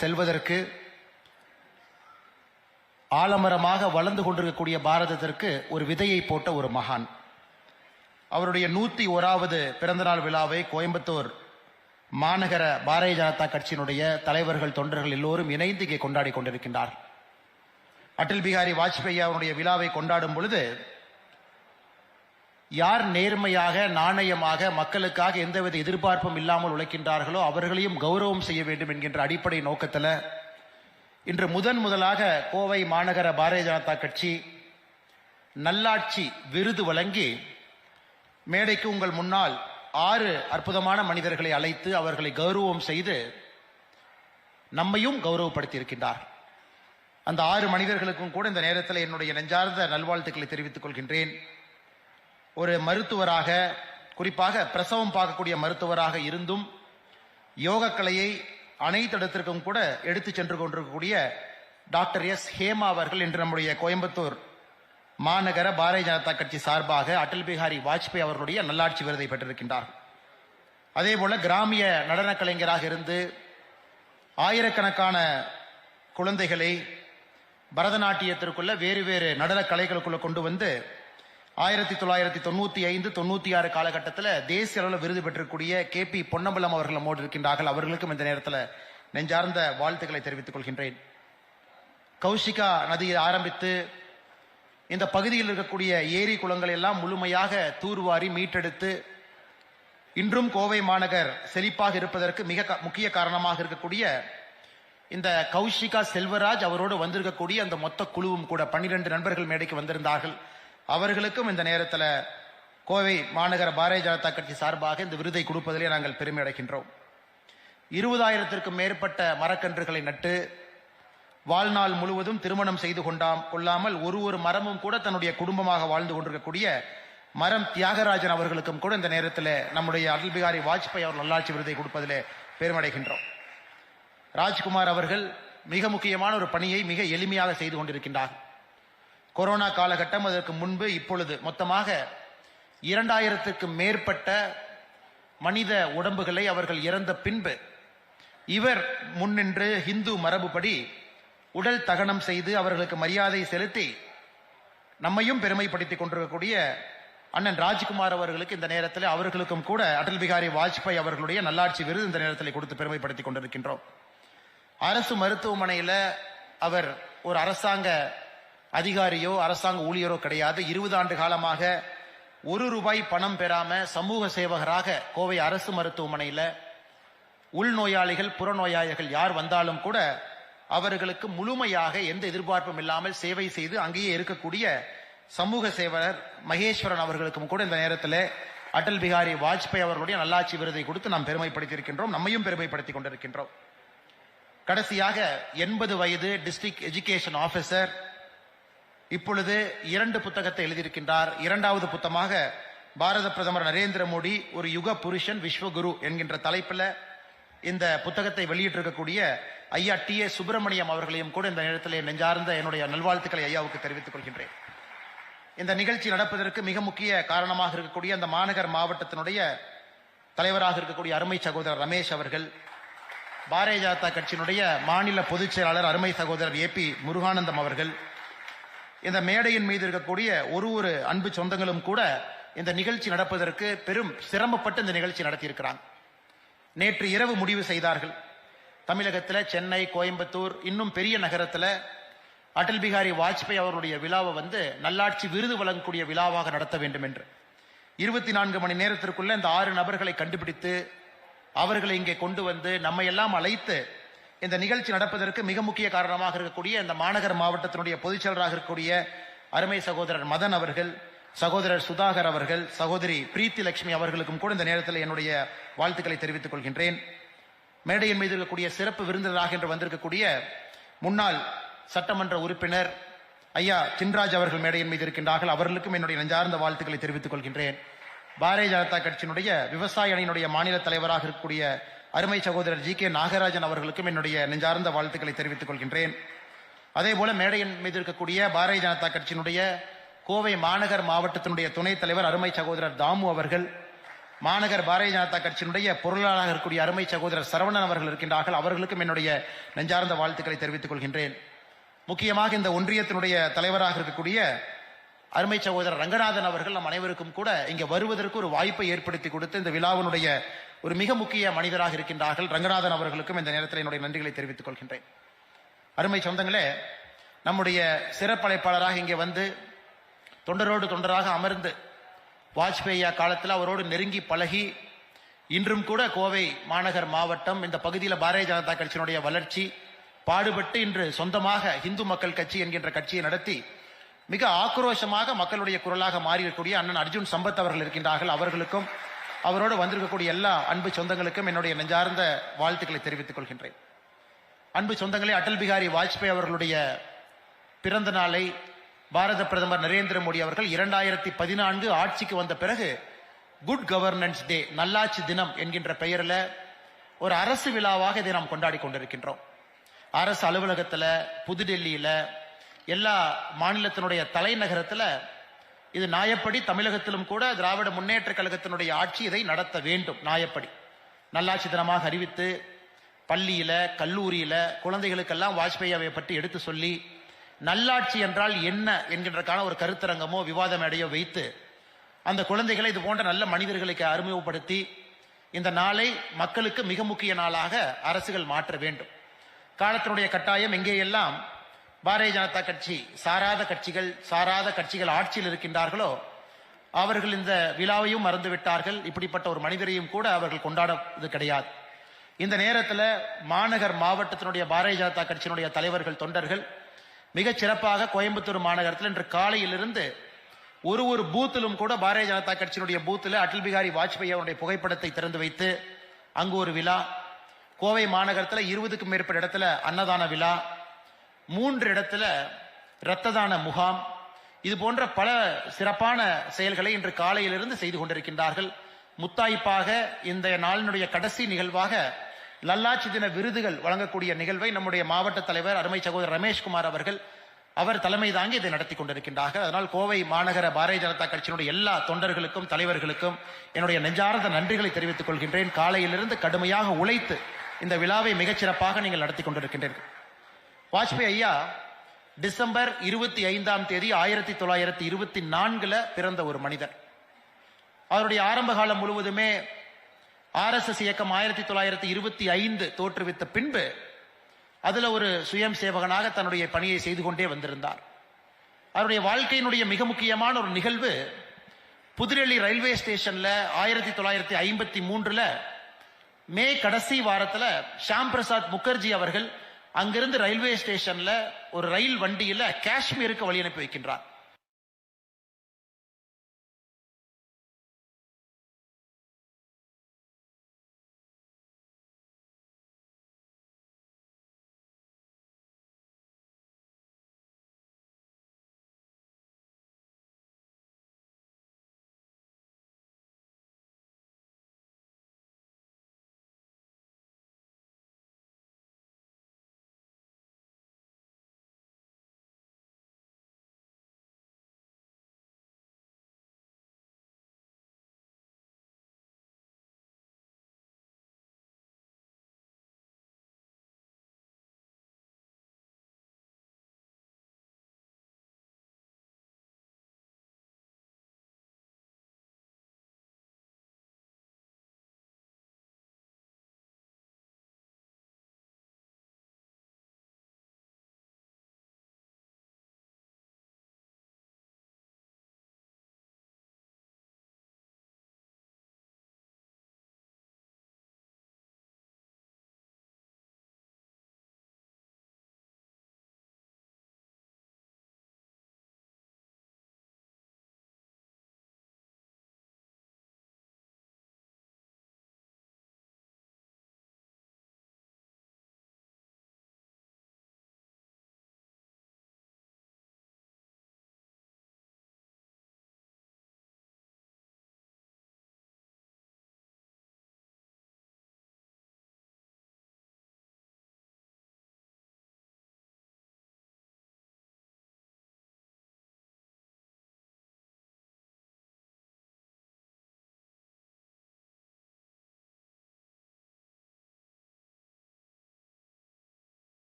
செல்வதற்கு ஆலமரமாக வளர்ந்து கொண்டிருக்கக்கூடிய பாரதத்திற்கு ஒரு விதையை போட்ட ஒரு மகான். அவருடைய 101வது பிறந்தநாள் விழாவை கோயம்புத்தூர் மாநகர பாரதிய ஜனதா கட்சியினுடைய தலைவர்கள், தொண்டர்கள் எல்லோரும் இணைந்து இங்கே கொண்டாடி கொண்டிருக்கின்றார். அடல் பிகாரி வாஜ்பேயி அவருடைய விழாவை கொண்டாடும் பொழுது யார் நேர்மையாக, நாணயமாக, மக்களுக்காக எந்தவித எதிர்பார்ப்பும் இல்லாமல் உழைக்கின்றார்களோ அவர்களையும் கௌரவம் செய்ய வேண்டும் என்கின்ற அடிப்படை நோக்கத்தில் இன்று முதலாக கோவை மாநகர பாரதிய ஜனதா கட்சி நல்லாட்சி விருது வழங்கி மேடைக்கு உங்கள் முன்னால் 6 அற்புதமான மனிதர்களை அழைத்து அவர்களை கௌரவம் செய்து நம்மையும் கௌரவப்படுத்தி இருக்கின்றார். அந்த 6 மனிதர்களுக்கும் கூட இந்த நேரத்தில் என்னுடைய நெஞ்சார்ந்த நல்வாழ்த்துக்களை தெரிவித்துக் கொள்கின்றேன். ஒரு மருத்துவராக, குறிப்பாக பிரசவம் பார்க்கக்கூடிய மருத்துவராக இருந்தும் யோகக்கலையை அனைத்து இடத்திற்கும் கூட எடுத்து சென்று கொண்டிருக்கக்கூடிய டாக்டர் எஸ் ஹேமா அவர்கள் இன்று நம்முடைய கோயம்புத்தூர் மாநகர பாரதிய ஜனதா கட்சி சார்பாக அடல் பிகாரி வாஜ்பேயி அவர்களுடைய நல்லாட்சி விருதை பெற்றிருக்கின்றார். அதே போல கிராமிய நடன கலைஞராக இருந்து ஆயிரக்கணக்கான குழந்தைகளை பரதநாட்டியத்திற்குள்ள வேறு நடன கலைகளுக்குள்ள கொண்டு வந்து 1995, 96 காலகட்டத்தில் தேசிய அளவில் விருது பெற்றக்கூடிய KP பொன்னம்பலம் அவர்கள் நம்மோடு இருக்கின்றார்கள். அவர்களுக்கும் இந்த நேரத்தில் நெஞ்சார்ந்த வாழ்த்துக்களை தெரிவித்துக் கொள்கின்றேன். கௌஷிகா நதியை ஆரம்பித்து இந்த பகுதியில் இருக்கக்கூடிய ஏரி குளங்களை எல்லாம் முழுமையாக தூர்வாரி மீட்டெடுத்து இன்றும் கோவை மாநகர் செழிப்பாக இருப்பதற்கு மிக முக்கிய காரணமாக இருக்கக்கூடிய இந்த கௌஷிகா செல்வராஜ் அவரோடு வந்திருக்கக்கூடிய அந்த மொத்த குழுவும் கூட 12 நண்பர்கள் மேடைக்கு வந்திருந்தார்கள். அவர்களுக்கும் இந்த நேரத்தில் கோவை மாநகர பாரதிய ஜனதா கட்சி சார்பாக இந்த விருதை கொடுப்பதிலே நாங்கள் பெருமை அடைகின்றோம். 20,000க்கும் மேற்பட்ட மரக்கன்றுகளை நட்டு வாழ்நாள் முழுவதும் திருமணம் செய்து கொள்ளாமல் ஒரு மரமும் கூட தன்னுடைய குடும்பமாக வாழ்ந்து கொண்டிருக்கக்கூடிய மரம் தியாகராஜன் அவர்களுக்கும் கூட இந்த நேரத்தில் நம்முடைய அடல் பிகாரி வாஜ்பேயி அவர் நல்லாட்சி விருதை கொடுப்பதிலே பெருமடைகின்றோம். ராஜ்குமார் அவர்கள் மிக முக்கியமான ஒரு பணியை மிக எளிமையாக செய்து கொண்டிருக்கின்றார். கொரோனா காலகட்டம், அதற்கு முன்பு இப்பொழுது மொத்தமாக 2,000க்கும் மேற்பட்ட மனித உடம்புகளை அவர்கள் இறந்த பின்பு இவர் முன்னின்று இந்து மரபுப்படி உடல் தகனம் செய்து அவர்களுக்கு மரியாதை செலுத்தி நம்மையும் பெருமைப்படுத்திக் கொண்டிருக்கக்கூடிய அண்ணன் ராஜ்குமார் அவர்களுக்கு இந்த நேரத்தில் அவர்களுக்கும் கூட அடல் பிகாரி வாஜ்பேயி அவர்களுடைய நல்லாட்சி விருது இந்த நேரத்தில் கொடுத்து பெருமைப்படுத்திக் கொண்டிருக்கின்றோம். அரசு மருத்துவமனையில் அவர் ஒரு அரசாங்க அதிகாரியோ அரசாங்க ஊழியரோ கிடையாது. 20 ஆண்டு காலமாக ₹1 பணம் பெறாம சமூக சேவகராக கோவை அரசு மருத்துவமனையில் உள்நோயாளிகள், புறநோயாளிகள் யார் வந்தாலும் கூட அவர்களுக்கு முழுமையாக எந்த எதிர்பார்ப்பும் இல்லாமல் சேவை செய்து அங்கேயே இருக்கக்கூடிய சமூக சேவகர் மகேஸ்வரன் அவர்களுக்கும் கூட இந்த நேரத்தில் அடல் பிகாரி வாஜ்பேயி அவர்களுடைய நல்லாட்சி விருதை கொடுத்து நாம் பெருமைப்படுத்தியிருக்கின்றோம். நம்மையும் பெருமைப்படுத்திக் கொண்டிருக்கின்றோம். கடைசியாக 80 வயது டிஸ்ட்ரிக்ட் எஜுகேஷன் ஆபீசர் இப்பொழுது 2 புத்தகத்தை எழுதியிருக்கின்றார். 2வது புத்தகமாக பாரத பிரதமர் நரேந்திர மோடி ஒரு யுக புருஷன் விஸ்வகுரு என்கின்ற தலைப்பில் இந்த புத்தகத்தை வெளியிட்டிருக்கக்கூடிய ஐயா TS சுப்பிரமணியம் அவர்களையும் கூட இந்த நேரத்தில் நெஞ்சார்ந்த என்னுடைய நல்வாழ்த்துக்களை ஐயாவுக்கு தெரிவித்துக் கொள்கின்றேன். இந்த நிகழ்ச்சி நடப்பதற்கு மிக முக்கிய காரணமாக இருக்கக்கூடிய அந்த மாநகர் மாவட்டத்தினுடைய தலைவராக இருக்கக்கூடிய அருமை சகோதரர் ரமேஷ் அவர்கள், பாரதிய ஜனதா கட்சியினுடைய மாநில பொதுச் செயலாளர் அருமை சகோதரர் AP முருகானந்தம் அவர்கள், இந்த மேடையின் மீது இருக்கக்கூடிய ஒரு அன்பு சொந்தங்களும் கூட இந்த நிகழ்ச்சி நடப்பதற்கு பெரும் சிரமப்பட்டு இந்த நிகழ்ச்சி நடத்தியிருக்கிறாங்க. நேற்று இரவு முடிவு செய்தார்கள். தமிழகத்தில் சென்னை, கோயம்புத்தூர், இன்னும் பெரிய நகரத்தில் அடல் பிகாரி வாஜ்பேயி அவருடைய விழாவை நல்லாட்சி விருது வழங்கக்கூடிய விழாவாக நடத்த வேண்டும் என்று 24 மணி நேரத்திற்குள்ள இந்த 6 நபர்களை கண்டுபிடித்து அவர்களை இங்கே கொண்டு வந்து நம்மை எல்லாம் அழைத்து இந்த நிகழ்ச்சி நடப்பதற்கு மிக முக்கிய காரணமாக இருக்கக்கூடிய இந்த மாநகர் மாவட்டத்தினுடைய பொதுச் செயலராக இருக்கக்கூடிய அருமை சகோதரர் மதன் அவர்கள், சகோதரர் சுதாகர் அவர்கள், சகோதரி பிரீத்தி லட்சுமி அவர்களுக்கும் கூட இந்த நேரத்தில் என்னுடைய வாழ்த்துக்களை தெரிவித்துக் கொள்கின்றேன். மேடையின் மீது இருக்கக்கூடிய சிறப்பு விருந்தினராக என்று வந்திருக்கக்கூடிய முன்னாள் சட்டமன்ற உறுப்பினர் ஐயா சின்ராஜ் அவர்கள் மேடையின் மீது இருக்கின்றார்கள். அவர்களுக்கும் என்னுடைய நெஞ்சார்ந்த வாழ்த்துக்களை தெரிவித்துக் கொள்கின்றேன். பாரதிய ஜனதா கட்சியினுடைய விவசாய அணியினுடைய மாநில தலைவராக இருக்கக்கூடிய அருமை சகோதரர் GK நாகராஜன் அவர்களுக்கும் என்னுடைய நெஞ்சார்ந்த வாழ்த்துக்களை தெரிவித்துக் கொள்கின்றேன். அதே போல மேடையின் மீது இருக்கக்கூடிய பாரதிய ஜனதா கட்சியினுடைய கோவை மாநகர் மாவட்டத்தினுடைய துணைத் தலைவர் அருமை சகோதரர் தாமு அவர்கள், மாநகர் பாரதிய ஜனதா கட்சியினுடைய பொருளாளராக இருக்கக்கூடிய அருமை சகோதரர் சரவணன் அவர்கள் இருக்கின்றார்கள். அவர்களுக்கும் என்னுடைய நெஞ்சார்ந்த வாழ்த்துக்களை தெரிவித்துக் கொள்கின்றேன். முக்கியமாக இந்த ஒன்றியத்தினுடைய தலைவராக இருக்கக்கூடிய அருமை சகோதரர் ரங்கநாதன் அவர்கள் நம் அனைவருக்கும் கூட இங்கே வருவதற்கு ஒரு வாய்ப்பை ஏற்படுத்தி கொடுத்து இந்த விழாவினுடைய ஒரு மிக முக்கிய மனிதராக இருக்கின்றார்கள். ரங்கநாதன் அவர்களுக்கும் இந்த நேரத்தில் என்னுடைய நன்றிகளை தெரிவித்துக் கொள்கின்றேன். அருமை சொந்தங்களே, நம்முடைய சிறப்பழைப்பாளராக இங்கே வந்து தொண்டரோடு தொண்டராக அமர்ந்து வாஜ்பேயி காலத்தில் அவரோடு நெருங்கி பழகி இன்றும் கூட கோவை மாநகர் மாவட்டம் இந்த பகுதியில் பாரதிய ஜனதா கட்சியினுடைய வளர்ச்சி பாடுபட்டு இன்று சொந்தமாக இந்து மக்கள் கட்சி என்கின்ற கட்சியை நடத்தி மிக ஆக்ரோஷமாக மக்களுடைய குரலாக மாறியிருக்கக்கூடிய அண்ணன் அர்ஜுன் சம்பத் அவர்கள் இருக்கின்றார்கள். அவர்களுக்கும் அவரோடு வந்திருக்கக்கூடிய எல்லா அன்பு சொந்தங்களுக்கும் என்னுடைய நெஞ்சார்ந்த வாழ்த்துக்களை தெரிவித்துக் கொள்கின்றேன். அன்பு சொந்தங்களே, அடல் பிகாரி வாஜ்பேயி அவர்களுடைய பிறந்த நாளை பாரத பிரதமர் நரேந்திர மோடி அவர்கள் 2014 ஆட்சிக்கு வந்த பிறகு குட் கவர்னன்ஸ் டே, நல்லாட்சி தினம் என்கின்ற பெயரில் ஒரு அரசு விழாவாக இதை நாம் கொண்டாடி கொண்டிருக்கின்றோம். அரசு அலுவலகத்தில், புதுடெல்லியில், எல்லா மாநிலத்தினுடைய தலைநகரத்தில் இது நியாயப்படி தமிழகத்திலும் கூட திராவிட முன்னேற்ற கழகத்தினுடைய ஆட்சி இதை நடத்த வேண்டும். நியாயப்படி நல்லாட்சி தினமாக அறிவித்து பள்ளியில, கல்லூரியில குழந்தைகளுக்கெல்லாம் வாஜ்பேயியை பற்றி எடுத்து சொல்லி நல்லாட்சி என்றால் என்ன என்கின்றக்கான ஒரு கருத்தரங்கமோ விவாத மேடையோ வைத்து அந்த குழந்தைகளை இது போன்ற நல்ல மனிதர்களுக்கு அறிமுகப்படுத்தி இந்த நாளை மக்களுக்கு மிக முக்கிய நாளாக அரசுகள் மாற்ற வேண்டும். காலத்தினுடைய கட்டாயம் எங்கேயெல்லாம் பாரதிய ஜனதா கட்சி சாராத கட்சிகள் ஆட்சியில் இருக்கின்றார்களோ அவர்கள் இந்த விழாவையும் மறந்துவிட்டார்கள். இப்படிப்பட்ட ஒரு மனிதரையும் கூட அவர்கள் கொண்டாடுவது கிடையாது. இந்த நேரத்தில் மாநகர் மாவட்டத்தினுடைய பாரதிய ஜனதா கட்சியினுடைய தலைவர்கள், தொண்டர்கள் மிகச் சிறப்பாக கோயம்புத்தூர் மாநகரத்தில் இன்று காலையிலிருந்து ஒரு பூத்திலும் கூட பாரதிய ஜனதா கட்சியினுடைய பூத்தில் அடல் பிகாரி வாஜ்பேயி அவருடைய புகைப்படத்தை திறந்து வைத்து அங்கு ஒரு விழா, கோவை மாநகரத்தில் 20க்கும் மேற்பட்ட இடத்துல அன்னதான விழா, 3 இடத்துல இரத்த தான முகாம், இது போன்ற பல சிறப்பான செயல்களை இன்று காலையிலிருந்து செய்து கொண்டிருக்கின்றார்கள். முத்தாய்ப்பாக இந்த நாளினுடைய கடைசி நிகழ்வாக நல்லாட்சி தின விருதுகள் வழங்கக்கூடிய நிகழ்வை நம்முடைய மாவட்ட தலைவர் அருமை சகோதரர் ரமேஷ்குமார் அவர் தலைமை தாங்கி இதை நடத்தி கொண்டிருக்கின்றார்கள். அதனால் கோவை மாநகர பாரதிய ஜனதா கட்சியினுடைய எல்லா தொண்டர்களுக்கும் தலைவர்களுக்கும் என்னுடைய நெஞ்சார்ந்த நன்றிகளை தெரிவித்துக் கொள்கின்றேன். காலையிலிருந்து கடுமையாக உழைத்து இந்த விழாவை மிகச்சிறப்பாக நீங்கள் நடத்தி கொண்டிருக்கின்றீர்கள். வாஜ்பேயி ஐயா டிசம்பர் 25ஆம் தேதி 1924 பிறந்த ஒரு மனிதர். அவருடைய ஆரம்ப காலம் முழுவதுமே RSS இயக்கம் 1925 தோற்றுவித்த பின்பு அதுல ஒரு சுயம் சேவகனாக தன்னுடைய பணியை செய்து கொண்டே வந்திருந்தார். அவருடைய வாழ்க்கையினுடைய மிக முக்கியமான ஒரு நிகழ்வு புதுடெல்லி ரயில்வே ஸ்டேஷன்ல 1953 மே கடைசி வாரத்துல ஷாம் பிரசாத் முகர்ஜி அவர்கள் அங்கிருந்து ரயில்வே ஸ்டேஷன்ல ஒரு ரயில் வண்டியில காஷ்மீருக்கு வழி அனுப்பி வைக்கின்றார்.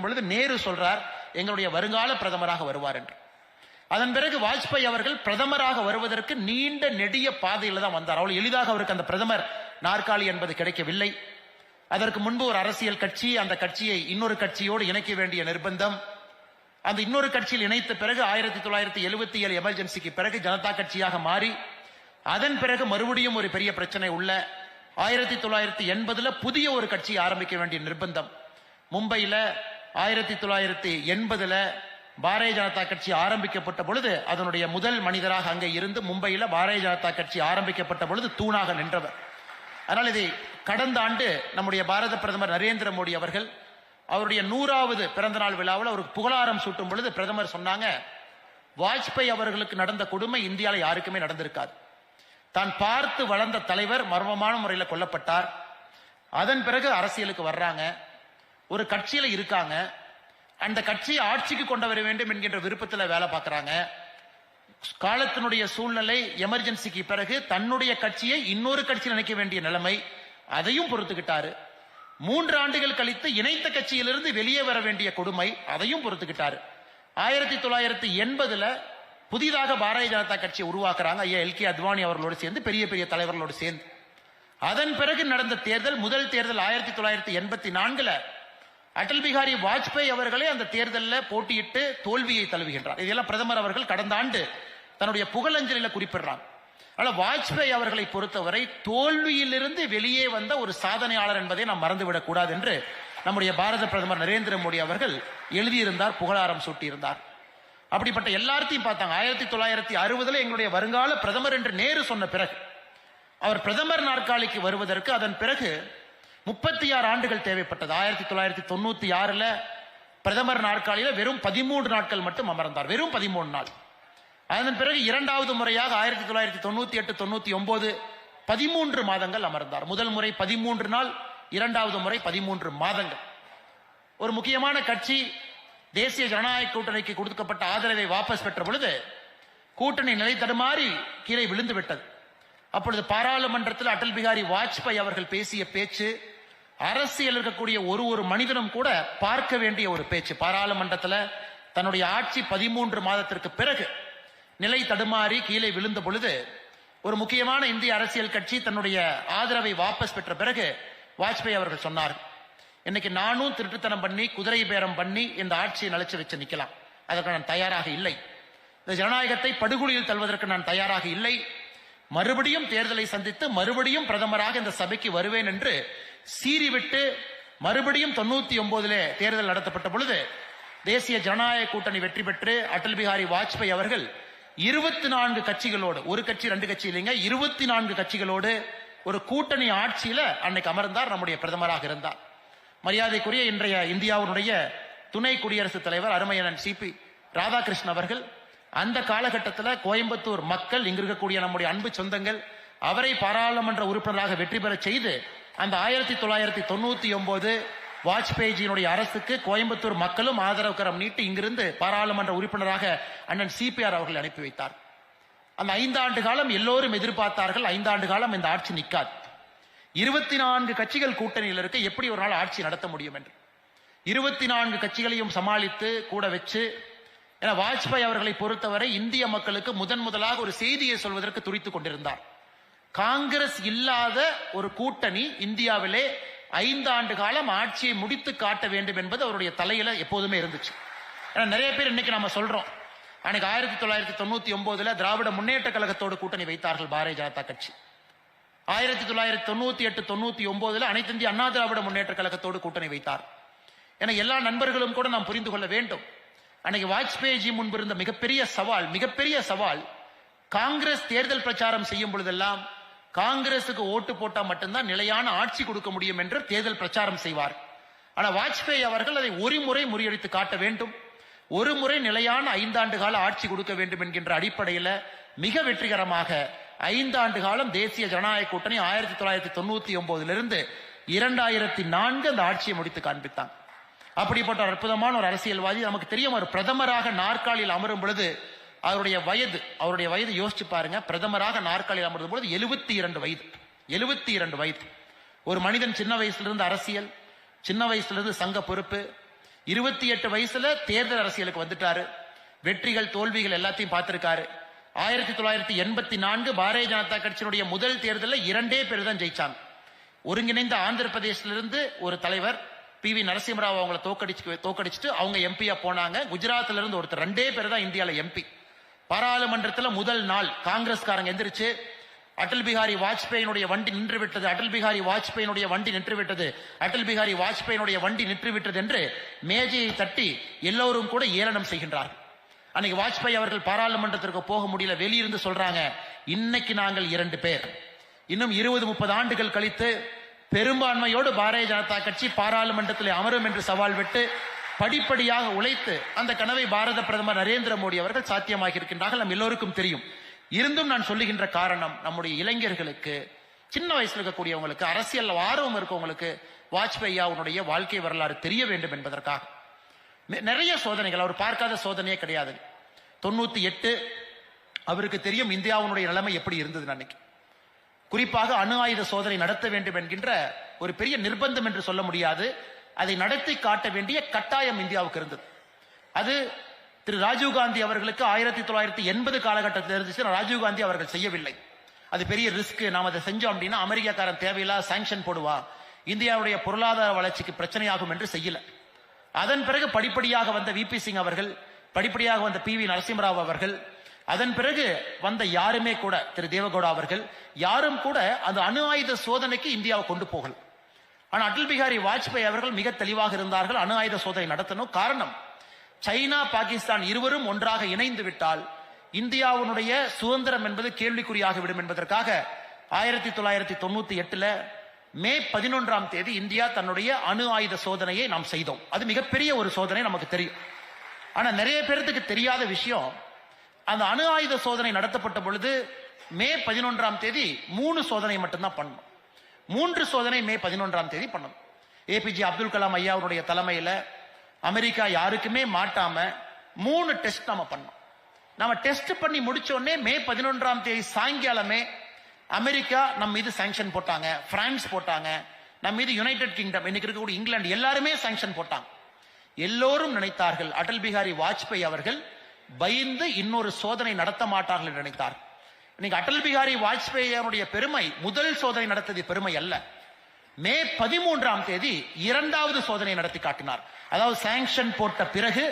பொழுது நேரு சொல்றார் எங்களுடைய வருங்கால பிரதமராக வருவார் என்று. அதன் பிறகு வாஜ்பாய் அவர்கள் பிரதமராக வருவதற்கு நீண்ட நெடிய பாதையில் தான் வந்தார். அவ்வளவு எளிதாக அவருக்கு அந்த பிரதமர் நாற்காலி என்பது கிடைக்கவில்லை. அதற்கு முன்பு ஒரு அரசியல் கட்சி, அந்த கட்சியை இன்னொரு கட்சியோடு இணைக்க வேண்டிய நிர்பந்தம், அந்த இன்னொரு கட்சியில் இணைத்த பிறகு 1977 எமர்ஜென்சிக்கு பிறகு ஜனதா கட்சியாக மாறி, அதன் பிறகு மறுபடியும் ஒரு பெரிய பிரச்சனை உள்ள 1980 புதிய ஒரு கட்சி ஆரம்பிக்க வேண்டிய நிர்பந்தம். மும்பையில் 1980 பாரதிய ஜனதா கட்சி ஆரம்பிக்கப்பட்ட பொழுது அதனுடைய முதல் மனிதராக அங்கே இருந்து மும்பையில் பாரதிய ஜனதா கட்சி ஆரம்பிக்கப்பட்ட பொழுது தூணாக நின்றவர். அதனால் இதை கடந்த ஆண்டு நம்முடைய பாரத பிரதமர் நரேந்திர மோடி அவர்கள் அவருடைய 100வது பிறந்த நாள் விழாவில் அவருக்கு புகழாரம் சூட்டும் பொழுது பிரதமர் சொன்னாங்க, வாஜ்பாய் அவர்களுக்கு நடந்த கொடுமை இந்தியாவில் யாருக்குமே நடந்திருக்காது. தான் பார்த்து வளர்ந்த தலைவர் மர்மமான முறையில் கொல்லப்பட்டார். அதன் பிறகு அரசியலுக்கு வர்றாங்க, ஒரு கட்சியில இருக்காங்க, அந்த கட்சியை ஆட்சிக்கு கொண்டு வர வேண்டும் என்கின்ற விருப்பத்தில் வேலை பார்க்கிறாங்க. காலத்தினுடைய சூழ்நிலை எமர்ஜென்சிக்கு பிறகு தன்னுடைய கட்சியை இன்னொரு கட்சியில் இணைக்க வேண்டிய நிலைமை, அதையும் பொறுத்துக்கிட்டாரு. 3 ஆண்டுகள் கழித்து இணைத்த கட்சியிலிருந்து வெளியே வர வேண்டிய கொடுமை, அதையும் பொறுத்துக்கிட்டாரு. 1980 புதிதாக பாரதிய ஜனதா கட்சியை உருவாக்குறாங்க. ஐயா LK அத்வானி அவர்களோடு சேர்ந்து, பெரிய பெரிய தலைவர்களோடு சேர்ந்து. அதன் பிறகு நடந்த தேர்தல், முதல் தேர்தல் 1984 அடல் பிகாரி வாஜ்பாய் அவர்களே அந்த தேர்தலில் போட்டியிட்டு தோல்வியை தழுவுகின்றார். இதெல்லாம் பிரதமர் அவர்கள் கடந்த ஆண்டு தன்னுடைய புகழஞ்சலில் குறிப்பிடுறார். ஆனால் வாஜ்பாய் அவர்களை பொறுத்தவரை தோல்வியிலிருந்து வெளியே வந்த ஒரு சாதனையாளர் என்பதை நாம் மறந்துவிடக் கூடாது என்று நம்முடைய பாரத பிரதமர் நரேந்திர மோடி அவர்கள் எழுதியிருந்தார், புகழாரம் சூட்டியிருந்தார். அப்படிப்பட்ட எல்லாத்தையும் பார்த்தாங்க. 1960 எங்களுடைய வருங்கால பிரதமர் என்று நேரு சொன்ன பிறகு அவர் பிரதமர் நாற்காலிக்கு வருவதற்கு அதன் பிறகு 36 ஆண்டுகள் தேவைப்பட்டது. 1996 பிரதமர் நாற்காலியில் வெறும் 13 நாட்கள் மட்டும் அமர்ந்தார், வெறும் 13 நாள். அதன் பிறகு இரண்டாவது முறையாக 1998, 99 13 மாதங்கள் அமர்ந்தார். முதல் முறை 13 நாள், இரண்டாவது முறை 13 மாதங்கள். ஒரு முக்கியமான கட்சி தேசிய ஜனநாயக கூட்டணிக்கு கொடுக்கப்பட்ட ஆதரவை வாபஸ் பெற்ற பொழுது கூட்டணி நிலை தடுமாறி கீழே விழுந்து விட்டது. அப்பொழுது பாராளுமன்றத்தில் அடல் பிகாரி வாஜ்பாய் அவர்கள் பேசிய பேச்சு, அரசியல் இருக்கக்கூடிய ஒரு மனிதனும் கூட பார்க்க வேண்டிய ஒரு பேச்சு. பாராளுமன்றத்தில் தன்னுடைய ஆட்சி 13 மாதத்திற்கு பிறகு நிலை தடுமாறி கீழே விழுந்த பொழுது ஒரு முக்கியமான இந்திய அரசியல் கட்சி தன்னுடைய ஆதரவை வாபஸ் பெற்ற பிறகு வாஜ்பாய் அவர்கள் சொன்னார், இன்னைக்கு நானும் திருட்டுத்தனம் பண்ணி குதிரை பேரம் பண்ணி இந்த ஆட்சியை நிலைச்சு வச்சு நிக்கலாம், அதற்கு நான் தயாராக இல்லை. இந்த ஜனநாயகத்தை படுகொலியில் தள்ளுவதற்கு நான் தயாராக இல்லை. மறுபடியும் தேர்தலை சந்தித்து மறுபடியும் பிரதமராக இந்த சபைக்கு வருவேன் என்று சீறிவிட்டு மறுபடியும் 99 தேர்தல் நடத்தப்பட்ட பொழுது தேசிய ஜனநாயக கூட்டணி வெற்றி பெற்று அடல் பிகாரி வாஜ்பாய் அவர்கள் 24 கட்சிகளோடு, ஒரு கட்சி 2 கட்சி இல்லைங்க, 24 கட்சிகளோடு ஒரு கூட்டணி ஆட்சியில அன்னைக்கு அமர்ந்தார், நம்முடைய பிரதமராக இருந்தார். மரியாதைக்குரிய இன்றைய இந்தியாவுடைய துணை குடியரசுத் தலைவர் அருமையண்ணன் CP ராதாகிருஷ்ணன் அவர்கள் அந்த காலகட்டத்தில் கோயம்புத்தூர் மக்கள், இங்கு இருக்கக்கூடிய நம்முடைய அன்பு சொந்தங்கள், அவரை பாராளுமன்ற உறுப்பினராக வெற்றி பெற செய்து அந்த 1999 வாஜ்பாய்ஜியினுடைய அரசுக்கு கோயம்புத்தூர் மக்களும் ஆதரவு கரம் நீட்டி இங்கிருந்து பாராளுமன்ற உறுப்பினராக அண்ணன் CPR அவர்கள் அனுப்பி வைத்தார். அந்த 5 ஆண்டு காலம் எல்லோரும் எதிர்பார்த்தார்கள், 5 ஆண்டு காலம் இந்த ஆட்சி நிற்காது, 24 கட்சிகள் கூட்டணியில் இருக்க எப்படி ஒரு நாள் ஆட்சி நடத்த முடியும் என்று 24 கட்சிகளையும் சமாளித்து கூட வச்சு, ஏன்னா வாஜ்பாய் அவர்களை பொறுத்தவரை இந்திய மக்களுக்கு முதலாக ஒரு செய்தியை சொல்வதற்கு துடித்துக் கொண்டிருந்தார். காங்கிரஸ் இல்லாத ஒரு கூட்டணி இந்தியாவிலே 5 ஆண்டு காலம் ஆட்சியை முடித்து காட்ட வேண்டும் என்பது அவருடைய தலையில எப்போதுமே இருந்துச்சு. ஏன்னா நிறைய பேர் இன்னைக்கு நம்ம சொல்றோம், அன்னைக்கு 1999 திராவிட முன்னேற்ற கழகத்தோடு கூட்டணி வைத்தார்கள் பாரதிய ஜனதா கட்சி. 1998, 99 அனைத்து இந்திய அண்ணா திராவிட முன்னேற்ற கழகத்தோடு கூட்டணி வைத்தார். என எல்லா நண்பர்களும் கூட நாம் புரிந்து கொள்ள வேண்டும், அன்னைக்கு வாஜ்பாய்ஜி முன்பு இருந்த மிகப்பெரிய சவால் காங்கிரஸ் தேர்தல் பிரச்சாரம் செய்யும் பொழுதெல்லாம் காங்கிரசுக்கு ஓட்டு போட்டா மட்டும்தான் நிலையான ஆட்சி கொடுக்க முடியும் என்று தேர்தல் பிரச்சாரம் செய்வார். ஆனா வாஜ்பாய் அவர்கள் அதை ஒரு முறை முறியடித்து காட்ட வேண்டும், ஒரு முறை நிலையான 5 ஆண்டு கால ஆட்சி கொடுக்க வேண்டும் என்கின்ற அடிப்படையில் மிக வெற்றிகரமாக 5 ஆண்டு காலம் தேசிய ஜனநாயக கூட்டணி 1999 2004 அந்த ஆட்சியை முடித்து காண்பித்தான். அப்படிப்பட்ட ஒரு அற்புதமான ஒரு அரசியல்வாதி. நமக்கு தெரியும், ஒரு பிரதமராக நாற்காலியில் அமரும் பொழுது அவருடைய வயது யோசிச்சு பாருங்க. பிரதமராக நாற்காலியில் அமரும் பொழுது 72 வயது. ஒரு மனிதன் சின்ன வயசுல இருந்து அரசியல், சின்ன வயசுல இருந்து சங்க பொறுப்பு, 28 வயசுல தேர்தல் அரசியலுக்கு வந்துட்டாரு. வெற்றிகள் தோல்விகள் எல்லாத்தையும் பார்த்திருக்காரு. 1984 பாரதிய ஜனதா கட்சியினுடைய முதல் தேர்தலில் 2 பேர் தான் ஜெயிச்சாங்க. ஒருங்கிணைந்த ஆந்திர பிரதேசத்திலிருந்து ஒரு தலைவர் PV நரசிம்மராவ் அவங்களை தோக்கடிச்சுட்டு அவங்க எம்பியா போனாங்க. குஜராத்ல இருந்து ஒருத்தர் 2 பேர் தான் இந்தியாவில் MP. பாராளுமன்றத்தில் முதல் நாள் காங்கிரஸ்காரங்க எந்திரிச்சு அடல் பிகாரி வாஜ்பேயினுடைய வண்டி நின்று விட்டது, அடல் பிகாரி வாஜ்பேயினுடைய வண்டி நின்று விட்டது, அடல் பிகாரி வாஜ்பேயினுடைய வண்டி நின்று விட்டது என்று மேஜையை தட்டி எல்லோரும் கூட ஏளனம் செய்கின்றார்கள். அன்னைக்கு வாஜ்பாய் அவர்கள் பாராளுமன்றத்திற்கு போக முடியல, வெளியிருந்து சொல்றாங்க, இன்னைக்கு நாங்கள் 2 பேர், இன்னும் 20-30 ஆண்டுகள் கழித்து பெரும்பான்மையோடு பாரதிய ஜனதா கட்சி பாராளுமன்றத்தில் அமரும் என்று சவால் விட்டு படிப்படியாக உழைத்து அந்த கனவை பாரத பிரதமர் நரேந்திர மோடி அவர்கள் சாத்தியமாகி இருக்கின்றார்கள். நம் எல்லோருக்கும் தெரியும். இருந்தும் நான் சொல்லுகின்ற காரணம், நம்முடைய இளைஞர்களுக்கு, சின்ன வயசுல இருக்கக்கூடியவங்களுக்கு, அரசியல் ஆர்வம் இருக்கவங்களுக்கு வாஜ்பாய் அவனுடைய வாழ்க்கை வரலாறு தெரிய வேண்டும் என்பதற்காக நிறைய சோதனைகள், அவர் பார்க்காத சோதனையே கிடையாது. 98 அவருக்கு தெரியும் இந்தியாவுடைய நிலைமை எப்படி இருந்தது. அன்னைக்கு குறிப்பாக அணு ஆயுத சோதனை நடத்த வேண்டும் என்கின்ற ஒரு பெரிய நிர்பந்தம் என்று சொல்ல முடியாது, அதை நடத்தி காட்ட வேண்டிய கட்டாயம் இந்தியாவுக்கு இருந்தது. அது திரு ராஜீவ்காந்தி அவர்களுக்கு 1980 காலகட்டத்தில் இருந்துச்சு. ராஜீவ்காந்தி அவர்கள் செய்யவில்லை. அது பெரிய ரிஸ்க். நாம் அதை செஞ்சோம் அப்படின்னா அமெரிக்காக்காரன் தேவையில்லா சாங்ஷன் போடுவா, இந்தியாவுடைய பொருளாதார வளர்ச்சிக்கு பிரச்சனையாகும் என்று செய்யல. அதன் பிறகு படிப்படியாக வந்த VP சிங் அவர்கள், படிப்படியாக வந்த PV நரசிம்மராவ் அவர்கள், அதன் பிறகு வந்த யாருமே கூட, திரு தேவகவுடா அவர்கள், யாரும் கூட அந்த அணு ஆயுத சோதனைக்கு இந்தியாவை கொண்டு போகல. ஆனா அடல் பிகாரி வாஜ்பாய் அவர்கள் மிக தெளிவாக இருந்தார்கள், அணு ஆயுத சோதனை நடத்தணும். காரணம், சைனா பாகிஸ்தான் இருவரும் ஒன்றாக இணைந்து விட்டால் இந்தியாவுடைய சுதந்திரம் என்பது கேள்விக்குறியாகிவிடும் என்பதற்காக 1998 மே 11 இந்தியா தன்னுடைய அணு ஆயுத சோதனையை நாம் செய்தோம். அது மிகப்பெரிய ஒரு சோதனை, நமக்கு தெரியும். ஆனா நிறைய பேருக்கு தெரியாத விஷயம், அந்த அணு ஆயுத சோதனை நடத்தப்பட்ட பொழுது மே 11 3 சோதனை மட்டும்தான் பண்ணணும். 3 சோதனை மே 11 பண்ணணும். APJ அப்துல் கலாம் ஐயாவுடைய தலைமையில அமெரிக்கா யாருக்குமே மாட்டாம 3 டெஸ்ட் நம்ம பண்ணோம். நம்ம டெஸ்ட் பண்ணி முடிச்ச உடனே மே 11 சாயங்காலமே அமெரிக்கா நம்ம மீது சாங்ஷன் போட்டாங்க, பிரான்ஸ் போட்டாங்க, நம்ம மீது யுனைடெட் கிங்டம், இன்னைக்கு இருக்கக்கூடிய இங்கிலாந்து, எல்லாருமே சாங்ஷன் போட்டாங்க. எல்லோரும் நினைத்தார்கள் அடல் பிகாரி வாஜ்பாய் அவர்கள் பயந்து இன்னொரு சோதனை நடத்த மாட்டார்கள் என்று நினைத்தார். இன்னைக்கு அடல் பிகாரி வாஜ்பாய் பெருமை முதல் சோதனை நடத்தியது பெருமை அல்ல. மே 13 2வது சோதனை நடத்தி காட்டினார். அதாவது சாங்ஷன் போட்ட பிறகு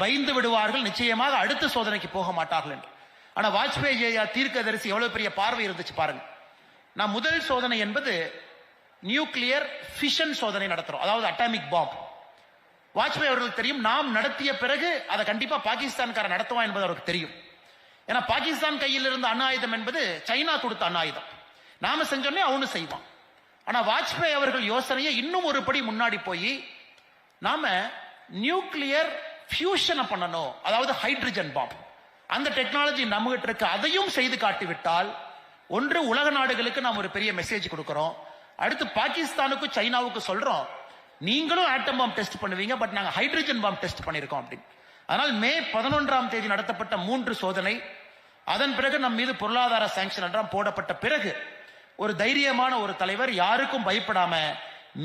பயந்து விடுவார்கள், நிச்சயமாக அடுத்த சோதனைக்கு போக மாட்டார்கள் என்று. ஆனா வாஜ்பாய் தீர்க்கதரிசி எவ்வளவு பெரிய பார்வை இருந்துச்சு பாருங்க. நான் முதல் சோதனை என்பது நியூக்ளியர் ஃபிஷன் சோதனை நடத்துறோம், அதாவது அட்டாமிக் பாம்பு. வாஜ்பாய் அவர்களுக்கு தெரியும், நாம் நடத்திய பிறகு அதை கண்டிப்பா பாகிஸ்தான்காரன் நடத்துவான் என்பது அவருக்கு தெரியும். ஏன்னா பாகிஸ்தான் கையில் இருந்த அணு ஆயுதம் என்பது சைனா கொடுத்த அணு ஆயுதம், நாம செஞ்சோன்னே அவனு செய்வான். ஆனா வாஜ்பாய் அவர்கள் யோசனையை இன்னும் ஒரு படி முன்னாடி போய் நாம நியூக்ளியர் ஃபியூஷனை பண்ணணும், அதாவது ஹைட்ரஜன் பாம்பு, அந்த டெக்னாலஜி நம்ம கிட்ட இருக்கு, அதையும் செய்து காட்டிவிட்டால் ஒன்று உலக நாடுகளுக்கு நாம் ஒரு பெரிய மெசேஜ் கொடுக்கிறோம், அடுத்து பாகிஸ்தானுக்கும் சைனாவுக்கும் சொல்றோம், நீங்களும் ஆட்டம் பாம்பு டெஸ்ட் பண்ணுவீங்க, பட் நாங்க ஹைட்ரஜன் பாம்பு டெஸ்ட் பண்ணிருக்கோம் அப்படின்னு. அதனால் மே 11 நடத்தப்பட்ட 3 சோதனை, அதன் பிறகு நம் மீது பொருளாதார சாங்ஷன் எல்லாம் போடப்பட்ட பிறகு ஒரு தைரியமான ஒரு தலைவர் யாருக்கும் பயப்படாம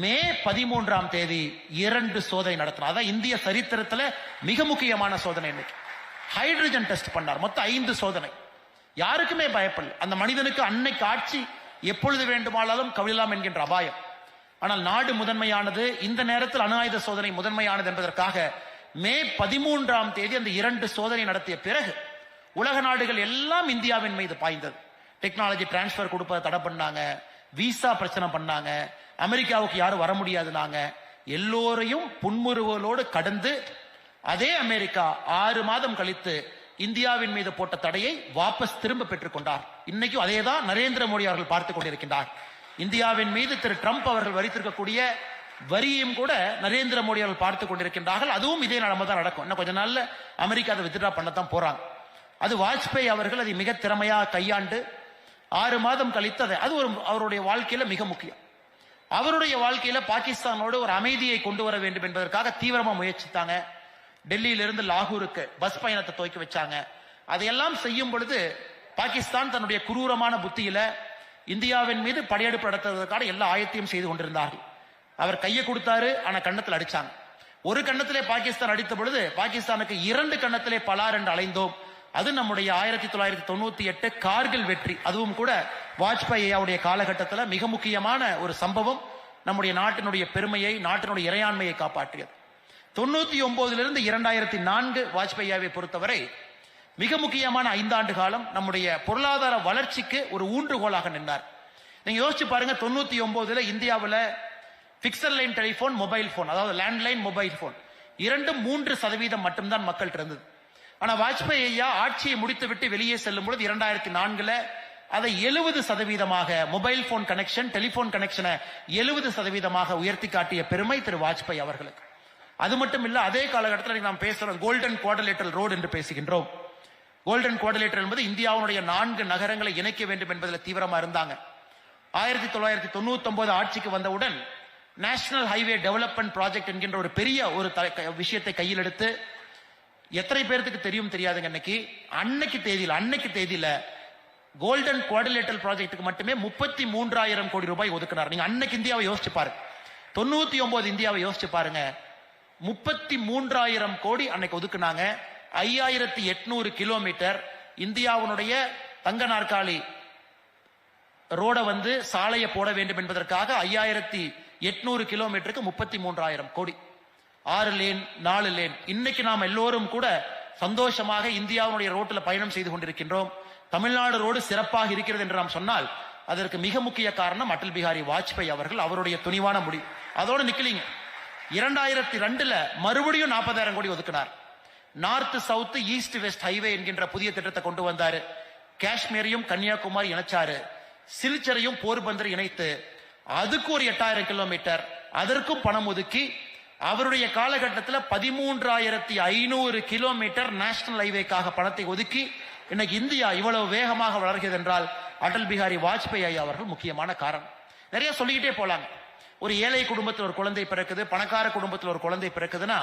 மே 13 2 சோதனை நடத்தினார். அதான் இந்திய சரித்திரத்துல மிக முக்கியமான சோதனை. இன்னைக்கு ஹைட்ரஜன் டெஸ்ட் பண்ணார். மொத்தம் 5 சோதனை. யாருக்குமே பயப்படல. அந்த மனிதனுக்கு அன்னைக்கு ஆட்சி எப்பொழுது வேண்டுமானாலும் கவிழலாம் என்கின்ற அபாயம். ஆனால் நாடு முதன்மையானது, இந்த நேரத்தில் அணு ஆயுத சோதனை முதன்மையானது என்பதற்காக மே 13 அந்த 2 சோதனை நடத்திய பிறகு உலக நாடுகள் எல்லாம் இந்தியாவின் மீது பாய்ந்தது. டெக்னாலஜி டிரான்ஸ்பர் கொடுப்பதை தடை பண்ணாங்க, விசா பிரச்சனை பண்ணாங்க, அமெரிக்காவுக்கு யாரும் வர முடியாதுனாங்க. எல்லோரையும் புன்முறுவலோடு கடந்து அதே அமெரிக்கா 6 மாதம் கழித்து இந்தியாவின் மீது போட்ட தடையை வாபஸ் திரும்ப பெற்றுக் கொண்டார். இன்னைக்கும் அதே தான் நரேந்திர மோடி அவர்கள் பார்த்துக் கொண்டிருக்கின்றார். இந்தியாவின் மீது திரு ட்ரம்ப் அவர்கள் வரித்திருக்கக்கூடிய வரியும் கூட நரேந்திர மோடி அவர்கள் பார்த்துக் கொண்டிருக்கின்றார்கள். அதுவும் இதே நிலைமை தான் நடக்கும். இன்னும் கொஞ்ச நாள்ல அமெரிக்கா அதை வித்ட்ரா பண்ணத்தான் போறாங்க. அது வாஜ்பாய் அவர்கள் அதை மிக திறமையாக கையாண்டு 6 மாதம் கழித்து அது ஒரு அவருடைய வாழ்க்கையில மிக முக்கியம். அவருடைய வாழ்க்கையில பாகிஸ்தானோடு ஒரு அமைதியை கொண்டு வர வேண்டும் என்பதற்காக தீவிரமா முயற்சித்தாங்க. டெல்லியிலிருந்து லாகூருக்கு பஸ் பயணத்தை துவக்கி வச்சாங்க. அதையெல்லாம் செய்யும் பொழுது பாகிஸ்தான் தன்னுடைய குரூரமான புத்தியில இந்தியாவின் மீது படையெடுப்பு நடத்துவதற்கான எல்லா ஆயத்தையும் செய்து கொண்டிருந்தார்கள். அவர் கையை கொடுத்தாரு, ஆனா கண்ணத்தில் அடிச்சாங்க. ஒரு கண்ணத்திலே பாகிஸ்தான் அடித்த பொழுது பாகிஸ்தானுக்கு 2 கண்ணத்திலே பலார் என்று அலைந்தோம். அது நம்முடைய 1998 கார்கில் வெற்றி. அதுவும் கூட வாஜ்பாய் ஐயாவுடைய காலகட்டத்தில் மிக முக்கியமான ஒரு சம்பவம். நம்முடைய நாட்டினுடைய பெருமையை, நாட்டினுடைய இறையாண்மையை காப்பாற்றியது. 99 2004 வாஜ்பாய் ஐயாவை பொறுத்தவரை மிக முக்கியமான 5 ஆண்டு காலம் நம்முடைய பொருளாதார வளர்ச்சிக்கு ஒரு ஊன்றுகோலாக நின்றார். நீங்க யோசிச்சு பாருங்க, 99 இந்தியாவில் picture line telephone, mobile phone, அதாவது லேண்ட்லைன் மொபைல் போன் 2-3% மட்டும்தான் மக்கள் இருந்தது. ஆனா வாஜ்பாய் ஐயா ஆட்சியை முடித்துவிட்டு வெளியே செல்லும் பொழுது 2004 அதை 70% மொபைல் போன் கனெக்ஷன், டெலிபோன் கனெக்ஷனை 70% உயர்த்தி காட்டிய பெருமை திரு வாஜ்பாய் அவர்களுக்கு. அது மட்டும் இல்ல, அதே காலகட்டத்தில் நாம் பேசுறோம் கோல்டன் குவாட்ரிலேட்டரல் ரோடு என்று பேசுகின்றோம். கோல்டன் குவாட்ரிலேட்டர் என்பது இந்தியாவுடைய 4 நகரங்களை இணைக்க வேண்டும் என்பதில் தீவிரமா இருந்தாங்க. 1999 ஆட்சிக்கு வந்தவுடன் நேஷனல் ஹைவே டெவலப்மெண்ட் ப்ராஜெக்ட் என்கின்ற ஒரு பெரிய ஒரு விஷயத்தை கையில் எடுத்து, எத்தனை பேருக்கு தெரியும் தெரியாதுங்க, அன்னைக்கு தேதியில கோல்டன் குவாட்ரிலேட்டரல் ப்ராஜெக்ட்டுக்கு மட்டுமே 33,000 கோடி ரூபாய் ஒதுக்கினார். நீங்க அன்னைக்கு இந்தியாவை யோசிச்சு பாருங்க, 99 இந்தியாவை யோசிச்சு பாருங்க. 33,000 கோடி அன்னைக்கு ஒதுக்குனாங்க. 5,800 கிலோமீட்டர் இந்தியாவுடைய தங்க நாற்காலி ரோட சாலையை போட வேண்டும் என்பதற்காக 5,800 கிலோமீட்டருக்கு 33,000 கோடி. 6 லேன் 4 லேன். இன்னைக்கு நாம் எல்லோரும் கூட சந்தோஷமாக இந்தியாவுடைய ரோட்டில் பயணம் செய்து கொண்டிருக்கின்றோம். தமிழ்நாடு ரோடு சிறப்பாக இருக்கிறது என்று நாம் சொன்னால் அதற்கு மிக முக்கிய காரணம் அடல் பிஹாரி வாஜ்பாய் அவர்கள், அவருடைய துணிவான முடிவு. அதோடு நிக்கலீங்க, 2002 மறுபடியும் 40,000 கோடி ஒதுக்கினார். North south east west highway என்கின்ற புதிய திட்டத்தை கொண்டு வந்தாரு. காஷ்மீரையும் கன்னியாகுமரி இணைச்சாரு. சில்சரையும் போர்பந்தர் இணைத்து அதுக்கு ஒரு 8,000 கிலோமீட்டர், அதற்கும் பணம் ஒதுக்கி அவருடைய காலகட்டத்தில் 13,500 கிலோமீட்டர் நேஷனல் ஹைவேக்காக பணத்தை ஒதுக்கி இன்னைக்கு இந்தியா இவ்வளவு வேகமாக வளர்கிறது என்றால் அடல் பிஹாரி வாஜ்பாய் ஐயா அவர்கள் முக்கியமான காரணம். நிறைய சொல்லிக்கிட்டே போலாங்க. ஒரு ஏழை குடும்பத்தில் ஒரு குழந்தை பிறக்குது, பணக்கார குடும்பத்தில் ஒரு குழந்தை பிறக்குதுன்னா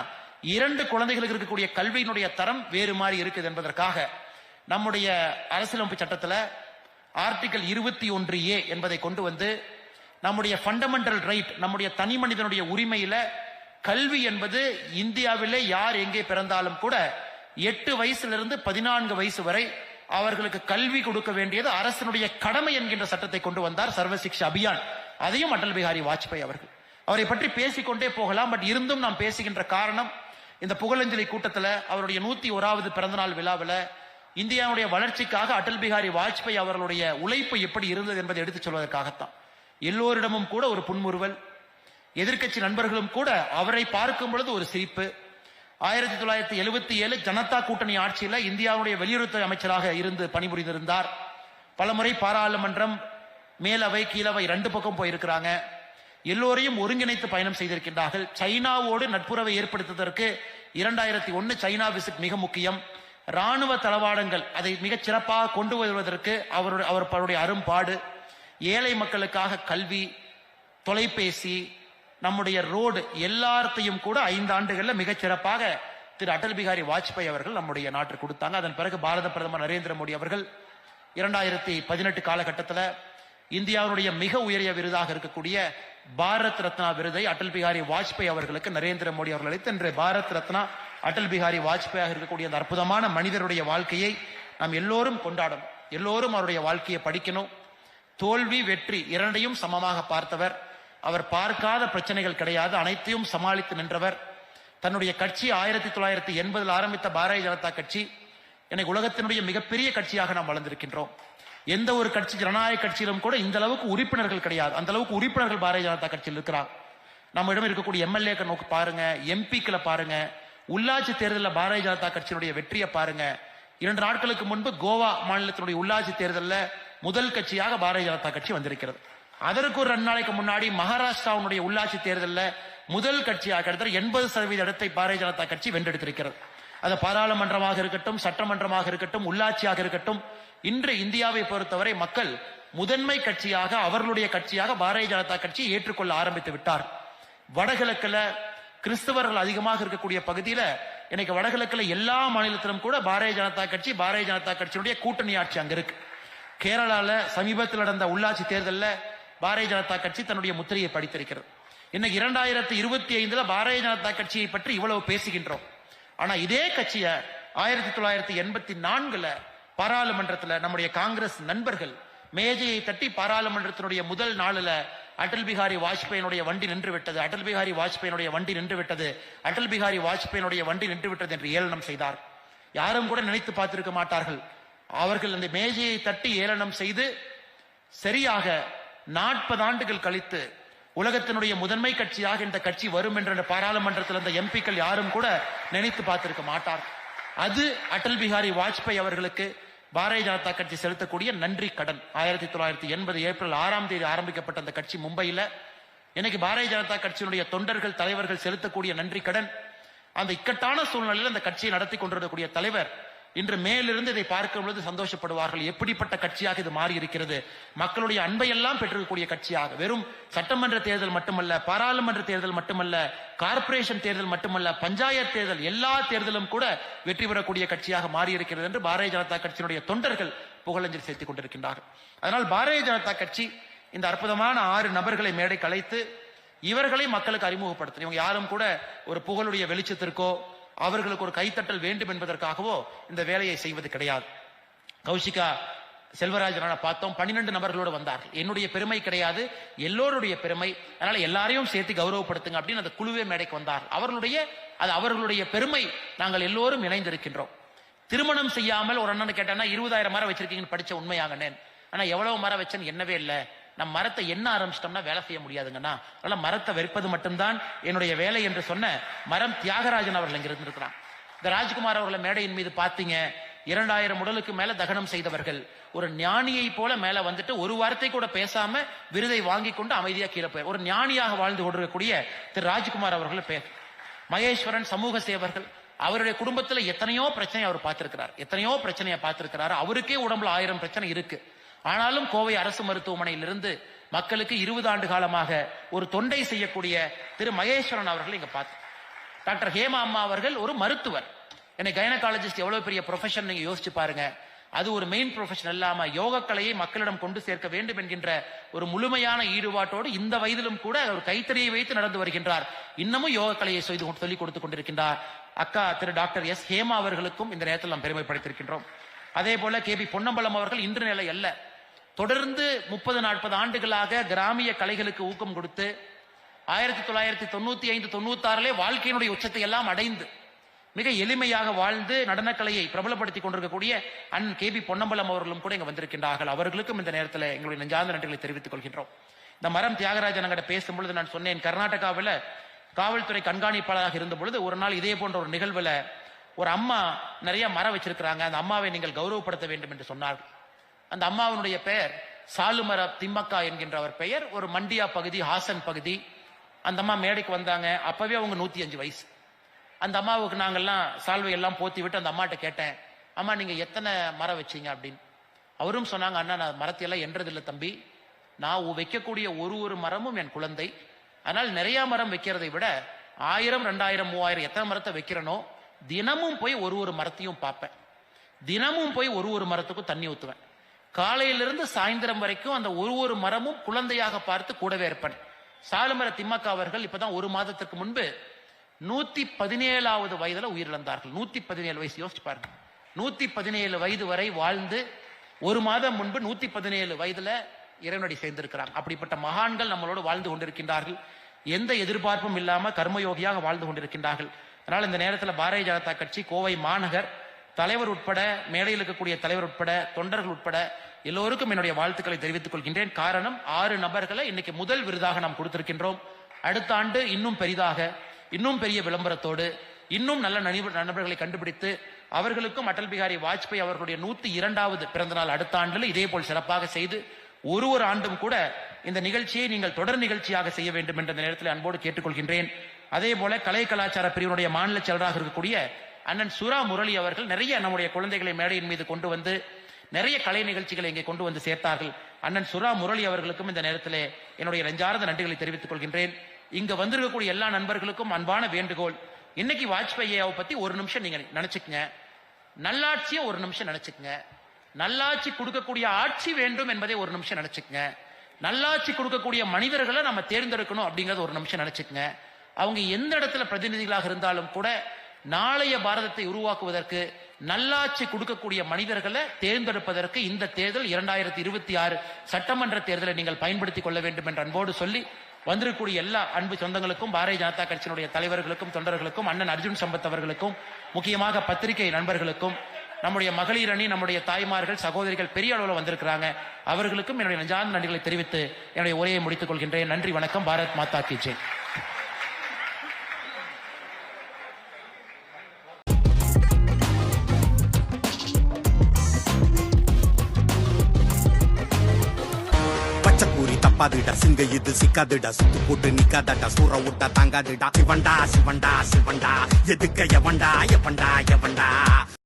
2 குழந்தைகளுக்கு இருக்கக்கூடிய கல்வியினுடைய தரம் வேறு மாதிரி இருக்குது என்பதற்காக நம்முடைய அரசியலமைப்பு சட்டத்தில் ஆர்டிகல் 21A என்பதை கொண்டு வந்து நம்முடைய ஃபண்டமெண்டல் ரைட், நம்முடைய தனி மனிதனுடைய உரிமையில கல்வி என்பது இந்தியாவிலே யார் எங்கே பிறந்தாலும் கூட 8 வயசிலிருந்து 14 வயசு வரை அவர்களுக்கு கல்வி கொடுக்க வேண்டியது அரசினுடைய கடமை என்கின்ற சட்டத்தை கொண்டு வந்தார், சர்வ சிக்ஷா அபியான். அதையும் அடல் பிஹாரி வாஜ்பாய் அவர்கள். அவரை பற்றி பேசிக்கொண்டே போகலாம். பட் இருந்தும் நாம் பேசுகின்ற காரணம், இந்த புகழஞ்சலி கூட்டத்தில் அவருடைய 101வது பிறந்தநாள் விழாவில் இந்தியாவுடைய வளர்ச்சிக்காக அடல் பிஹாரி வாஜ்பாய் அவர்களுடைய உழைப்பு எப்படி இருந்தது என்பதை எடுத்துச் சொல்வதற்காகத்தான். எல்லோரிடமும் கூட ஒரு புன்முறுவல், எதிர்க்கட்சி நண்பர்களும் கூட அவரை பார்க்கும் பொழுது ஒரு சிரிப்பு. 1977 ஜனதா கூட்டணி ஆட்சியில் இந்தியாவுடைய வெளியுறவுத்துறை அமைச்சராக இருந்து பணிபுரிந்திருந்தார். பலமுறை பாராளுமன்றம் மேலவை கீழவை 2 பக்கம் போயிருக்கிறாங்க. எல்லோரையும் ஒருங்கிணைத்து பயணம் செய்திருக்கின்றார்கள். சைனாவோடு நட்புறவை ஏற்படுத்துவதற்கு 2001 சைனா விசிட் மிக முக்கியம். ராணுவ தளவாடங்கள் அதை மிகச் சிறப்பாக கொண்டு வருவதற்கு அவருடைய அரும்பாடு. ஏழை மக்களுக்காக கல்வி, தொலைபேசி, நம்முடைய ரோடு எல்லாத்தையும் கூட 5 ஆண்டுகள்ல மிகச் சிறப்பாக திரு அடல் பிஹாரி வாஜ்பாய் அவர்கள் நம்முடைய நாட்டிற்கு கொடுத்தாங்க. அதன் பிறகு பாரத பிரதமர் நரேந்திர மோடி அவர்கள் 2018 காலகட்டத்தில் இந்தியாவுடைய மிக உயரிய விருதாக இருக்கக்கூடிய பாரத் ரத்னா விருதை அடல் பிஹாரி வாஜ்பாய் அவர்களுக்கு நரேந்திர மோடி அவர்கள் அளித்து, இன்று பாரத் ரத்னா அடல் பிஹாரி வாஜ்பாய் இருக்கக்கூடிய அந்த அற்புதமான மனிதருடைய வாழ்க்கையை நாம் எல்லோரும் கொண்டாடணும். எல்லோரும் அவருடைய வாழ்க்கையை படிக்கணும். தோல்வி வெற்றி இரண்டையும் சமமாக பார்த்தவர். அவர் பார்க்காத பிரச்சனைகள் கிடையாது, அனைத்தையும் சமாளித்து நின்றவர். தன்னுடைய கட்சி 1980 ஆரம்பித்த பாரதிய ஜனதா கட்சி எனக்கு உலகத்தினுடைய மிகப்பெரிய கட்சியாக நாம் வளர்ந்திருக்கின்றோம். எந்த ஒரு கட்சி, ஜனநாயக கட்சியிலும் கூட இந்த அளவுக்கு உறுப்பினர்கள் கிடையாது. அந்த அளவுக்கு உறுப்பினர்கள் பாரதிய ஜனதா கட்சியில் இருக்கிறாங்க. நம்மிடம் இருக்கக்கூடிய எம்எல்ஏக்கள் நோக்கி பாருங்க, எம்பிக்களை பாருங்க, உள்ளாட்சி தேர்தலில் பாரதிய ஜனதா கட்சியினுடைய வெற்றியை பாருங்க. 2 நாட்களுக்கு முன்பு கோவா மாநிலத்தினுடைய உள்ளாட்சி தேர்தலில் முதல் கட்சியாக பாரதிய ஜனதா கட்சி வந்திருக்கிறது. அதற்கு ஒரு 2 நாளைக்கு முன்னாடி மகாராஷ்டிராவுடைய உள்ளாட்சி தேர்தலில் முதல் கட்சியாக கிட்டத்தட்ட 80% இடத்தை பாரதிய ஜனதா கட்சி வென்றெடுத்திருக்கிறது. அது பாராளுமன்றமாக இருக்கட்டும், சட்டமன்றமாக இருக்கட்டும், உள்ளாட்சியாக இருக்கட்டும், இன்று இந்தியாவை பொறுத்தவரை மக்கள் முதன்மை கட்சியாக, அவர்களுடைய கட்சியாக பாரதிய ஜனதா கட்சியை ஏற்றுக்கொள்ள ஆரம்பித்து விட்டார். வடகிழக்குல கிறிஸ்தவர்கள் அதிகமாக இருக்கக்கூடிய பகுதியில இன்னைக்கு வடகிழக்குல எல்லா மாநிலத்திலும் கூட பாரதிய ஜனதா கட்சியுடைய கூட்டணி ஆட்சி அங்க இருக்கு. கேரளால சமீபத்தில் நடந்த உள்ளாட்சி தேர்தலில் பாரதிய ஜனதா கட்சி தன்னுடைய முத்திரையை படித்திருக்கிறது. இன்னைக்கு 2025 பாரதிய ஜனதா கட்சியை பற்றி இவ்வளவு பேசுகின்றோம். ஆனா இதே கட்சியை 1984 பாராளுமன்றத்தில் நம்முடைய காங்கிரஸ் நண்பர்கள் மேஜையை தட்டி பாராளுமன்றத்தினுடைய முதல் நாளில் அடல் பிகாரி வாஜ்பேயினுடைய வண்டி நின்று விட்டது, அடல் பிகாரி வாஜ்பேயினுடைய வண்டி நின்று விட்டது, அடல் பிகாரி வாஜ்பேயினுடைய வண்டி நின்று விட்டது என்று ஏளனம் செய்தார். யாரும் கூட நினைத்து பார்த்திருக்க மாட்டார்கள். அவர்கள் அந்த மேஜையை தட்டி ஏளனம் செய்து சரியாக 40 ஆண்டுகள் கழித்து உலகத்தினுடைய முதன்மை கட்சியாக இந்த கட்சி வரும் என்ற பாராளுமன்றத்தில் அந்த எம்பிக்கள் யாரும் கூட நினைத்து பார்த்திருக்க மாட்டார். அது அடல் பிகாரி வாஜ்பேயி அவர்களுக்கு பாரதிய ஜனதா கட்சி செலுத்தக்கூடிய நன்றி கடன். 1980 ஏப்ரல் 6ஆம் தேதி ஆரம்பிக்கப்பட்ட அந்த கட்சி மும்பையில். இன்னைக்கு பாரதிய ஜனதா கட்சியினுடைய தொண்டர்கள் தலைவர்கள் செலுத்தக்கூடிய நன்றி கடன். அந்த இக்கட்டான சூழ்நிலையில் அந்த கட்சியை நடத்தி கொண்டிருக்கக்கூடிய தலைவர் இன்று மேலிருந்து இதை பார்க்கும் பொழுது சந்தோஷப்படுவார்கள். எப்படிப்பட்ட கட்சியாக இது மாறி இருக்கிறது, மக்களுடைய அன்பையெல்லாம் பெற்றிருக்கக்கூடிய கட்சியாக. வெறும் சட்டமன்ற தேர்தல் மட்டுமல்ல, பாராளுமன்ற தேர்தல் மட்டுமல்ல, கார்ப்பரேஷன் தேர்தல் மட்டுமல்ல, பஞ்சாயத்து தேர்தல், எல்லா தேர்தலும் கூட வெற்றி பெறக்கூடிய கட்சியாக மாறி இருக்கிறது என்று பாரதிய ஜனதா கட்சியினுடைய தொண்டர்கள் புகழஞ்சல் சேர்த்துக் கொண்டிருக்கின்றார்கள். அதனால் பாரதிய ஜனதா கட்சி இந்த அற்புதமான 6 நபர்களை மேடை கலைத்து இவர்களை மக்களுக்கு அறிமுகப்படுத்த, இவங்க யாரும் கூட ஒரு புகழுடைய வெளிச்சத்திற்கோ அவர்களுக்கு ஒரு கைத்தட்டல் வேண்டும் என்பதற்காகவோ இந்த வேலையை செய்வது கிடையாது. கௌஷிகா செல்வராஜன் பார்த்தோம், 12 நபர்களோடு வந்தார்கள். என்னுடைய பெருமை கிடையாது, எல்லோருடைய பெருமை. அதனால எல்லாரையும் சேர்த்து கௌரவப்படுத்துங்க அப்படின்னு அந்த குழுவே மேடைக்கு வந்தார்கள். அவர்களுடைய பெருமை. நாங்கள் எல்லோரும் இணைந்திருக்கின்றோம். திருமணம் செய்யாமல் ஒரு அண்ணன் கேட்டானா 20,000 மரம் வச்சிருக்கீங்கன்னு படிச்ச உண்மையாங்கண்ணே. ஆனா எவ்வளவு மரம் வச்சேன்னு என்னவே இல்லை. நம்ம மரத்தை என்ன ஆரம்பிச்சிட்டோம்னா வேலை செய்ய முடியாதுங்கண்ணா. அதனால மரத்தை வெறுப்பது மட்டும்தான் என்னுடைய வேலை என்று சொன்ன மரம் தியாகராஜன் அவர்கள் இங்க இருந்திருக்கிறான். இந்த ராஜ்குமார் அவர்களை மேடையின் மீது பார்த்தீங்க, 2000 உடலுக்கு மேல தகனம் செய்தவர்கள். ஒரு ஞானியை போல மேல வந்துட்டு ஒரு வார்த்தை கூட பேசாம விருதை வாங்கி கொண்டு அமைதியா கீழே போய் ஒரு ஞானியாக வாழ்ந்து கொண்டிருக்கக்கூடிய திரு ராஜ்குமார் அவர்கள் பேர். மகேஸ்வரன் சமூக சேவர்கள். அவருடைய குடும்பத்துல எத்தனையோ பிரச்சனை அவர் பார்த்திருக்கிறார், எத்தனையோ பிரச்சனையை பார்த்திருக்கிறார். அவருக்கே உடம்புல 1000 பிரச்சனை இருக்கு. ஆனாலும் கோவை அரசு மருத்துவமனையில் இருந்து மக்களுக்கு 20 ஆண்டு காலமாக ஒரு தொண்டை செய்யக்கூடிய திரு மகேஸ்வரன் அவர்கள் இங்க பார்த்து. டாக்டர் ஹேமா அம்மா அவர்கள் ஒரு மருத்துவர். என்னை கைனகாலஜிஸ்ட் எவ்வளவு பெரிய ப்ரொஃபஷன் நீங்க யோசிச்சு பாருங்க. அது ஒரு மெயின் ப்ரொஃபஷன் இல்லாம யோக கலையை மக்களிடம் கொண்டு சேர்க்க வேண்டும் என்கின்ற ஒரு முழுமையான ஈடுபாட்டோடு இந்த வயதிலும் கூட ஒரு கைத்தறியை வைத்து நடந்து வருகின்றார். இன்னமும் யோக கலையை சொல்லிக் கொடுத்துக் கொண்டிருக்கின்றார். அக்கா திரு டாக்டர் எஸ் ஹேமா அவர்களுக்கும் இந்த நேரத்தில் நாம் பெருமைப்படுத்தியிருக்கின்றோம். அதே போல கேபி பொன்னம்பலம் அவர்கள் இன்று நிலை அல்ல, தொடர்ந்து 30-40 ஆண்டுகளாக கிராமிய கலைகளுக்கு ஊக்கம் கொடுத்து 1995-96 வாழ்க்கையினுடைய உச்சத்தை எல்லாம் அடைந்து மிக எளிமையாக வாழ்ந்து நடனக்கலையை பிரபலப்படுத்திக் கொண்டிருக்கக்கூடிய அண்ணன் கேபி பொன்னம்பலம் அவர்களும் கூட இங்க வந்திருக்கின்றார்கள். அவர்களுக்கும் இந்த நேரத்தில் எங்களுடைய நெஞ்சார்ந்த நன்றிகளை தெரிவித்துக் கொள்கின்றோம். இந்த மரம் தியாகராஜன் அங்கிட்ட பேசும்பொழுது நான் சொன்னேன், கர்நாடகாவில் காவல்துறை கண்காணிப்பாளராக இருந்த பொழுது ஒரு நாள் இதே போன்ற ஒரு நிகழ்வுல ஒரு அம்மா நிறைய மரம் வச்சிருக்கிறாங்க, அந்த அம்மாவை நீங்கள் கௌரவப்படுத்த வேண்டும் என்று சொன்னார்கள். அந்த அம்மாவினுடைய பெயர் சாலுமர திம்மக்கா என்கின்ற அவர் பெயர். ஒரு மண்டியா பகுதி, ஹாசன் பகுதி. அந்த அம்மா மேடைக்கு வந்தாங்க. அப்பவே அவங்க 105 வயசு. அந்த அம்மாவுக்கு நாங்கெல்லாம் சால்வை எல்லாம் போத்தி விட்டு அந்த அம்மாட்ட கேட்டேன், அம்மா நீங்க எத்தனை மரம் வச்சீங்க அப்படின்னு. அவரும் சொன்னாங்க, அண்ணா நான் மரத்தையெல்லாம் என்றதில்லை தம்பி, நான் வைக்கக்கூடிய ஒரு மரமும் என் குழந்தை. அதனால் நிறைய மரம் வைக்கிறதை விட 1000, 2000, 3000 எத்தனை மரத்தை வைக்கிறனோ தினமும் போய் ஒரு மரத்தையும் பார்ப்பேன். தினமும் போய் ஒரு மரத்துக்கும் தண்ணி ஊத்துவேன். காலையிலிருந்து சாயந்தரம் வரைக்கும் அந்த ஒரு மரமும் குழந்தையாக பார்த்து கூடவே இருப்பேன். சாலுமர திம்மக்கா அவர்கள் இப்பதான் 1 மாதத்திற்கு முன்பு 117வது வயதுல உயிரிழந்தார்கள். 117 வயசு, யோசிச்சு பாருங்க. 117 வயது வரை வாழ்ந்து 1 மாதம் முன்பு 117 வயதுல இறைவனடி சேர்ந்திருக்கிறாங்க. அப்படிப்பட்ட மகான்கள் நம்மளோடு வாழ்ந்து கொண்டிருக்கின்றார்கள். எந்த எதிர்பார்ப்பும் இல்லாம கர்மயோகியாக வாழ்ந்து கொண்டிருக்கின்றார்கள். அதனால் இந்த நேரத்தில் பாரதிய ஜனதா கட்சி கோவை மாநகர் தலைவர் உட்பட, மேடையில் இருக்கக்கூடிய தலைவர் உட்பட, தொண்டர்கள் உட்பட எல்லோருக்கும் என்னுடைய வாழ்த்துக்களை தெரிவித்துக் கொள்கின்றேன். காரணம் 6 நபர்களை இன்னைக்கு முதல் விருதாக நாம் கொடுத்திருக்கின்றோம். அடுத்த ஆண்டு இன்னும் பெரிதாக, இன்னும் பெரிய விளம்பரத்தோடு, இன்னும் நல்ல நண்பர்களை கண்டுபிடித்து அவர்களுக்கும் அடல் பிகாரி வாஜ்பேயி அவர்களுடைய 102வது பிறந்த நாள் அடுத்த ஆண்டில் இதே போல் சிறப்பாக செய்து ஒரு ஆண்டும் கூட இந்த நிகழ்ச்சியை நீங்கள் தொடர் நிகழ்ச்சியாக செய்ய வேண்டும் என்ற நேரத்தில் அன்போடு கேட்டுக்கொள்கின்றேன். அதே போல கலை கலாச்சார பிரிவினுடைய மாநில செயலராக இருக்கக்கூடிய அண்ணன் சுரா முரளி அவர்கள் நிறைய நம்முடைய குழந்தைகளை மேடையின் மீது கொண்டு வந்து நிறைய கலை நிகழ்ச்சிகளை இங்கே கொண்டு வந்து சேர்த்தார்கள். அண்ணன் சுரா முரளி அவர்களுக்கும் இந்த நேரத்தில் என்னுடைய நெஞ்சார்ந்த நன்றிகளை தெரிவித்துக் கொள்கின்றேன். இங்க வந்திருக்கக்கூடிய எல்லா நண்பர்களுக்கும் அன்பான வேண்டுகோள், இன்னைக்கு வாஜ்பேயியை பத்தி 1 நிமிஷம் நீங்க நினைச்சுக்கங்க, நல்லாட்சியை 1 நிமிஷம் நினைச்சுக்கங்க, நல்லாட்சி கொடுக்கக்கூடிய ஆட்சி வேண்டும் என்பதை 1 நிமிஷம் நினைச்சுக்கங்க, நல்லாட்சி கொடுக்கக்கூடிய மனிதர்களை நம்ம தேர்ந்தெடுக்கணும் அப்படிங்கறது ஒரு நிமிஷம் நினைச்சுக்கங்க. அவங்க எந்த இடத்துல பிரதிநிதிகளாக இருந்தாலும் கூட நாளைய பாரதத்தை உருவாக்குவதற்கு நல்லாட்சி கொடுக்கக்கூடிய மனிதர்களை தேர்ந்தெடுப்பதற்கு இந்த தேர்தல் 2026 சட்டமன்ற தேர்தலை நீங்கள் பயன்படுத்திக் கொள்ள வேண்டும் என்ற அன்போடு சொல்லி, வந்திருக்கக்கூடிய எல்லா அன்பு சொந்தங்களுக்கும், பாரதிய ஜனதா கட்சியினுடைய தலைவர்களுக்கும், தொண்டர்களுக்கும், அண்ணன் அர்ஜுன் சம்பத் அவர்களுக்கும், முக்கியமாக பத்திரிகை நண்பர்களுக்கும், நம்முடைய மகளிர் அணி, நம்முடைய தாய்மார்கள், சகோதரிகள் பெரிய அளவில் வந்திருக்கிறாங்க, அவர்களுக்கும் என்னுடைய நெஞ்சார்ந்த நன்றிகளை தெரிவித்து என்னுடைய உரையை முடித்துக் கொள்கின்றேன். நன்றி, வணக்கம். பாரத் மாதா கி ஜெய். தப்பாதுடா சிங்க இது சிக்காதுடா சுத்து போட்டு நிக்காதடா சூற விட்டா தாங்காதுடா சிவண்டா சிவண்டா சிவண்டா எதுக்க எவண்டா எவண்டா எவண்டா